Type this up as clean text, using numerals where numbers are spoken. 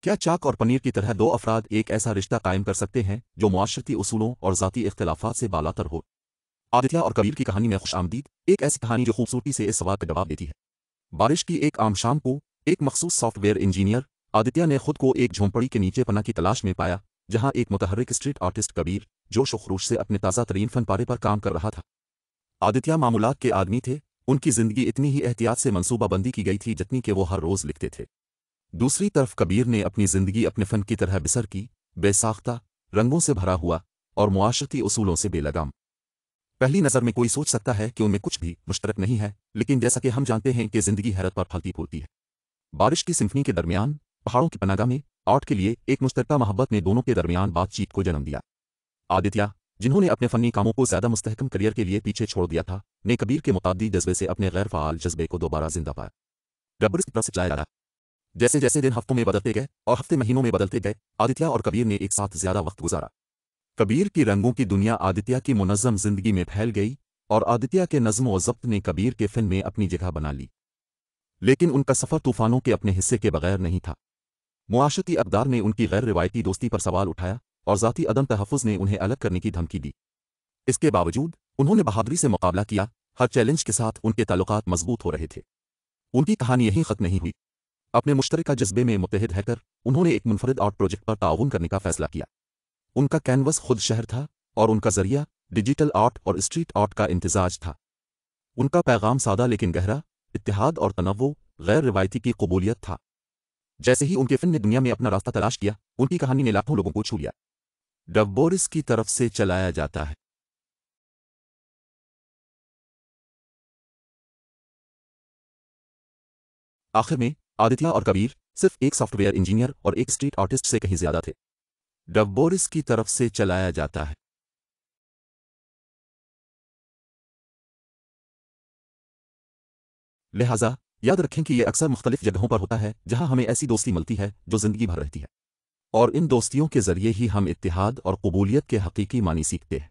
क्या चाक और पनीर की तरह दो अफराद एक ऐसा रिश्ता कायम कर सकते हैं जो मुआशरती उसूलों और ज़ाती इख्तिलाफात से बालातर हो? आदित्य और कबीर की कहानी में खुशामदीद, एक ऐसी कहानी जो खूबसूरती से इस सवाल का जवाब देती है। बारिश की एक आम शाम को एक मखसूस सॉफ्टवेयर इंजीनियर आदित्य ने खुद को एक झोंपड़ी के नीचे पनाह की तलाश में पाया, जहां एक मुतहर्रिक स्ट्रीट आर्टिस्ट कबीर जोश व खरूश से अपने ताज़ा तरीन फन पारे पर काम कर रहा था। आदित्य मामूलात के आदमी थे, उनकी जिंदगी इतनी ही एहतियात से मंसूबाबंदी की गई थी जितनी कि वो हर रोज़ लिखते थे। दूसरी तरफ कबीर ने अपनी जिंदगी अपने फन की तरह बिसर की, बेसाख्ता, रंगों से भरा हुआ और मुआशरती उसूलों से बेलगाम। पहली नज़र में कोई सोच सकता है कि उनमें कुछ भी मुश्तरक नहीं है, लेकिन जैसा कि हम जानते हैं कि जिंदगी हैरत पर फलती फूलती है। बारिश की सिम्फनी के दरमियान पहाड़ों की पनाहगाह में आर्ट के लिए एक मुश्तरका मोहब्बत ने दोनों के दरमियान बातचीत को जन्म दिया। आदित्य, जिन्होंने अपने फनी कामों को ज़्यादा मुस्तहकम करियर के लिए पीछे छोड़ दिया था, ने कबीर के मुताद्दी जज्बे से अपने गैर फ़ाल जज्बे को दोबारा जिंदा पाया। रबर की तरफ से चलाया जा रहा। जैसे जैसे दिन हफ्तों में बदलते गए और हफ्ते महीनों में बदलते गए, आदित्य और कबीर ने एक साथ ज्यादा वक्त गुजारा। कबीर की रंगों की दुनिया आदित्य की मुनज़्ज़म जिंदगी में फैल गई और आदित्य के नज़्म व ज़ब्त ने कबीर के फ़िन में अपनी जगह बना ली। लेकिन उनका सफ़र तूफ़ानों के अपने हिस्से के बगैर नहीं था। मुआशरती अक़दार ने उनकी गैर रिवायती दोस्ती पर सवाल उठाया और ज़ाती अदम तहफ़्फ़ुज़ ने उन्हें अलग करने की धमकी दी। इसके बावजूद उन्होंने बहादुरी से मुकाबला किया, हर चैलेंज के साथ उनके ताल्लुकात मजबूत हो रहे थे। उनकी कहानी यहीं ख़त्म नहीं हुई। अपने मुश्तरका जज्बे में मुत्तहिद रहकर उन्होंने एक मुनफरिद आर्ट प्रोजेक्ट पर ताउन करने का फैसला किया। उनका कैनवस खुद शहर था और उनका जरिया डिजिटल आर्ट और स्ट्रीट आर्ट का इम्तिजाज था। उनका पैगाम सादा लेकिन गहरा, इत्तेहाद और तनव्वुर, गैर रिवायती की कबूलियत था। जैसे ही उनके फिन ने दुनिया में अपना रास्ता तलाश किया, उनकी कहानी ने लाखों लोगों को छू लिया। डब्बोरिस की तरफ से चलाया जाता है। आखिर में आदित्य और कबीर सिर्फ एक सॉफ्टवेयर इंजीनियर और एक स्ट्रीट आर्टिस्ट से कहीं ज्यादा थे। डब्बोरिस की तरफ से चलाया जाता है। लिहाजा याद रखें कि यह अक्सर मुख्तलिफ जगहों पर होता है जहां हमें ऐसी दोस्ती मिलती है जो जिंदगी भर रहती है, और इन दोस्तियों के जरिए ही हम इत्तिहाद और कबूलियत के हकीकी मानी सीखते हैं।